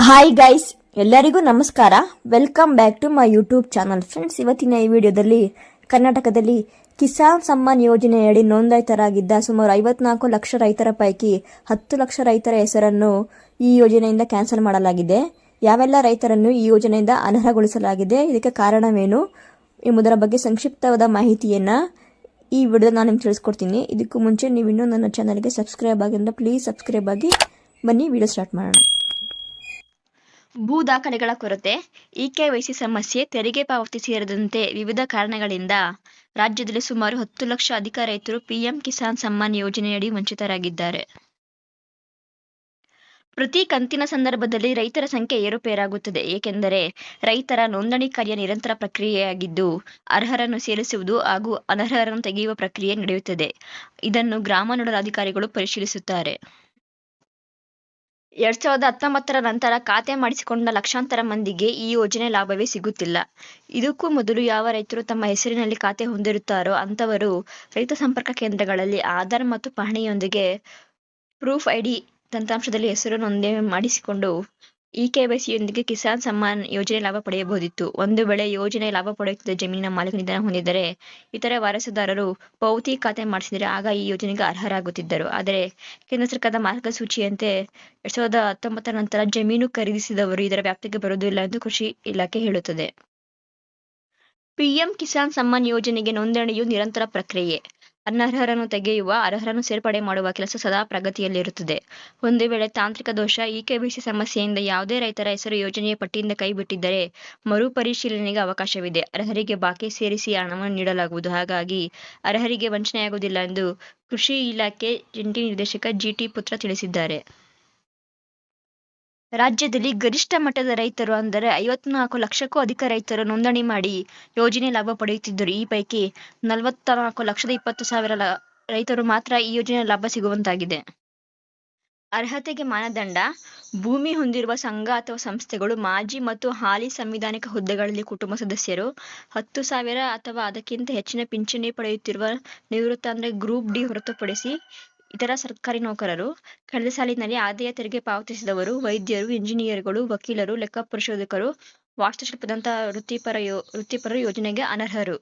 Hi guys, ಎಲ್ಲರಿಗೂ ನಮಸ್ಕಾರ. Welcome back to my YouTube channel. Friends, ಇವತ್ತಿನ ಈ ವಿಡಿಯೋದಲ್ಲಿ ಕರ್ನಾಟಕದಲ್ಲಿ ಕಿಸಾನ್ ಸಮ್ಮಾನ್ ಯೋಜನೆಯಡಿ ನೋಂದಾಯಿತರಾಗಿದ್ದ ಸುಮಾರು 54 ಲಕ್ಷ ರೈತರ ಪೈಕಿ 10 ಲಕ್ಷ ರೈತರ ಹೆಸರನ್ನು ಈ ಯೋಜನೆಯಿಂದ ಕ್ಯಾನ್ಸಲ್ ಮಾಡಲಾಗಿದೆ. ಯಾವೆಲ್ಲ ರೈತರನ್ನು ಈ ಯೋಜನೆಯಿಂದ ಅನರ್ಹಗೊಳಿಸಲಾಗಿದೆ, ಇದಕ್ಕೆ ಕಾರಣವೇನು ಎಂಬುದರ ಬಗ್ಗೆ ಸಂಕ್ಷಿಪ್ತವಾದ ಮಾಹಿತಿಯನ್ನು ಈ ವಿಡಿಯೋದಲ್ಲಿ ನಾನು ನಿಮ್ಗೆ ತಿಳಿಸ್ಕೊಡ್ತೀನಿ. ಇದಕ್ಕೂ ಮುಂಚೆ ನೀವು ಇನ್ನೂ ನನ್ನ ಚಾನಲ್ಗೆ ಸಬ್ಸ್ಕ್ರೈಬ್ ಆಗಿದ್ರೆ ಪ್ಲೀಸ್ ಸಬ್ಸ್ಕ್ರೈಬ್ ಆಗಿ. ಬನ್ನಿ ವಿಡಿಯೋ ಸ್ಟಾರ್ಟ್ ಮಾಡೋಣ. ಭೂ ದಾಖಲೆಗಳ ಕೊರತೆ, ಇಕೆವೈಸಿ ಸಮಸ್ಯೆ, ತೆರಿಗೆ ಪಾವತಿ ಸೇರಿದಂತೆ ವಿವಿಧ ಕಾರಣಗಳಿಂದ ರಾಜ್ಯದಲ್ಲಿ ಸುಮಾರು 10 ಲಕ್ಷ ಅಧಿಕ ರೈತರು ಪಿಎಂ ಕಿಸಾನ್ ಸಮ್ಮಾನ್ ಯೋಜನೆಯಡಿ ವಂಚಿತರಾಗಿದ್ದಾರೆ. ಪ್ರತಿ ಕಂತಿನ ಸಂದರ್ಭದಲ್ಲಿ ರೈತರ ಸಂಖ್ಯೆ ಏರುಪೇರಾಗುತ್ತದೆ, ಏಕೆಂದರೆ ರೈತರ ನೋಂದಣಿ ಕಾರ್ಯ ನಿರಂತರ ಪ್ರಕ್ರಿಯೆಯಾಗಿದ್ದು ಅರ್ಹರನ್ನು ಸೇರಿಸುವುದು ಹಾಗೂ ಅನರ್ಹರನ್ನು ತೆಗೆಯುವ ಪ್ರಕ್ರಿಯೆ ನಡೆಯುತ್ತದೆ. ಇದನ್ನು ಗ್ರಾಮ ನೋಡಲ್ ಅಧಿಕಾರಿಗಳು ಪರಿಶೀಲಿಸುತ್ತಾರೆ. 2019ರ ನಂತರ ಖಾತೆ ಮಾಡಿಸಿಕೊಂಡ ಲಕ್ಷಾಂತರ ಮಂದಿಗೆ ಈ ಯೋಜನೆ ಲಾಭವೇ ಸಿಗುತ್ತಿಲ್ಲ. ಇದಕ್ಕೂ ಮೊದಲು ಯಾವ ರೈತರು ತಮ್ಮ ಹೆಸರಿನಲ್ಲಿ ಖಾತೆ ಹೊಂದಿರುತ್ತಾರೋ ಅಂತವರು ರೈತ ಸಂಪರ್ಕ ಕೇಂದ್ರಗಳಲ್ಲಿ ಆಧಾರ್ ಮತ್ತು ಪಹಣಿಯೊಂದಿಗೆ ಪ್ರೂಫ್ ಐಡಿ ತಂತ್ರಾಂಶದಲ್ಲಿ ಹೆಸರು ನೋಂದಣಿ ಮಾಡಿಸಿಕೊಂಡು ಇಕೆವೈಸಿಯೊಂದಿಗೆ ಕಿಸಾನ್ ಸಮ್ಮಾನ್ ಯೋಜನೆ ಲಾಭ ಪಡೆಯಬಹುದಿತ್ತು. ಒಂದು ವೇಳೆ ಯೋಜನೆ ಲಾಭ ಪಡೆಯುತ್ತಿದ್ದ ಜಮೀನಿನ ಮಾಲೀಕ ನಿಧನ ಹೊಂದಿದ್ದರೆ ಇತರೆ ವಾರಸುದಾರರು ಪೌತಿ ಖಾತೆ ಮಾಡಿಸಿದರೆ ಆಗ ಈ ಯೋಜನೆಗೆ ಅರ್ಹರಾಗುತ್ತಿದ್ದರು. ಆದರೆ ಕೇಂದ್ರ ಸರ್ಕಾರದ ಮಾರ್ಗಸೂಚಿಯಂತೆ 2019ರ ನಂತರ ಜಮೀನು ಖರೀದಿಸಿದವರು ಇದರ ವ್ಯಾಪ್ತಿಗೆ ಬರುವುದಿಲ್ಲ ಎಂದು ಕೃಷಿ ಇಲಾಖೆ ಹೇಳುತ್ತದೆ. ಪಿಎಂ ಕಿಸಾನ್ ಸಮ್ಮಾನ್ ಯೋಜನೆಗೆ ನೋಂದಣಿಯು ನಿರಂತರ ಪ್ರಕ್ರಿಯೆ. ಅನರ್ಹರನ್ನು ತೆಗೆಯುವ, ಅರ್ಹರನ್ನು ಸೇರ್ಪಡೆ ಮಾಡುವ ಕೆಲಸ ಸದಾ ಪ್ರಗತಿಯಲ್ಲಿರುತ್ತದೆ. ಒಂದು ವೇಳೆ ತಾಂತ್ರಿಕ ದೋಷ, ಇಕೆವೈಸಿ ಸಮಸ್ಯೆಯಿಂದ ಯಾವುದೇ ರೈತರ ಹೆಸರು ಯೋಜನೆಯ ಪಟ್ಟಿಯಿಂದ ಕೈಬಿಟ್ಟಿದ್ದರೆ ಮರುಪರಿಶೀಲನೆಗೆ ಅವಕಾಶವಿದೆ. ಅರ್ಹರಿಗೆ ಬಾಕಿ ಸೇರಿಸಿ ಹಣವನ್ನು ನೀಡಲಾಗುವುದು. ಹಾಗಾಗಿ ಅರ್ಹರಿಗೆ ವಂಚನೆಯಾಗುವುದಿಲ್ಲ ಎಂದು ಕೃಷಿ ಇಲಾಖೆ ಜಂಟಿ ನಿರ್ದೇಶಕ ಜಿಟಿ ಪುತ್ರ ತಿಳಿಸಿದ್ದಾರೆ. ರಾಜ್ಯದಲ್ಲಿ ಗರಿಷ್ಠ ಮಟ್ಟದ ರೈತರು ಅಂದರೆ 54 ಲಕ್ಷಕ್ಕೂ ಅಧಿಕ ರೈತರು ನೋಂದಣಿ ಮಾಡಿ ಯೋಜನೆ ಲಾಭ ಪಡೆಯುತ್ತಿದ್ದರು. ಈ ಪೈಕಿ 44,20,000 ರೈತರು ಮಾತ್ರ ಈ ಯೋಜನೆ ಲಾಭ ಸಿಗುವಂತಾಗಿದೆ. ಅರ್ಹತೆಗೆ ಮಾನದಂಡ: ಭೂಮಿ ಹೊಂದಿರುವ ಸಂಘ ಅಥವಾ ಸಂಸ್ಥೆಗಳು, ಮಾಜಿ ಮತ್ತು ಹಾಲಿ ಸಂವಿಧಾನಿಕ ಹುದ್ದೆಗಳಲ್ಲಿ ಕುಟುಂಬ ಸದಸ್ಯರು, 10,000 ಅಥವಾ ಅದಕ್ಕಿಂತ ಹೆಚ್ಚಿನ ಪಿಂಚಣಿ ಪಡೆಯುತ್ತಿರುವ ನಿವೃತ್ತ ಅಂದರೆ ಗ್ರೂಪ್ ಡಿ ಹೊರತುಪಡಿಸಿ ಇತರ ಸರ್ಕಾರಿ ನೌಕರರು, ಕಳೆದ ಸಾಲಿನಲ್ಲಿ ಆದಾಯ ತೆರಿಗೆ ಪಾವತಿಸಿದವರು, ವೈದ್ಯರು, ಇಂಜಿನಿಯರ್ಗಳು, ವಕೀಲರು, ಲೆಕ್ಕ ಪರಿಶೋಧಕರು, ವಾಸ್ತುಶಿಲ್ಪದಂತಹ ವೃತ್ತಿಪರರು ಯೋಜನೆಗೆ ಅನರ್ಹರು.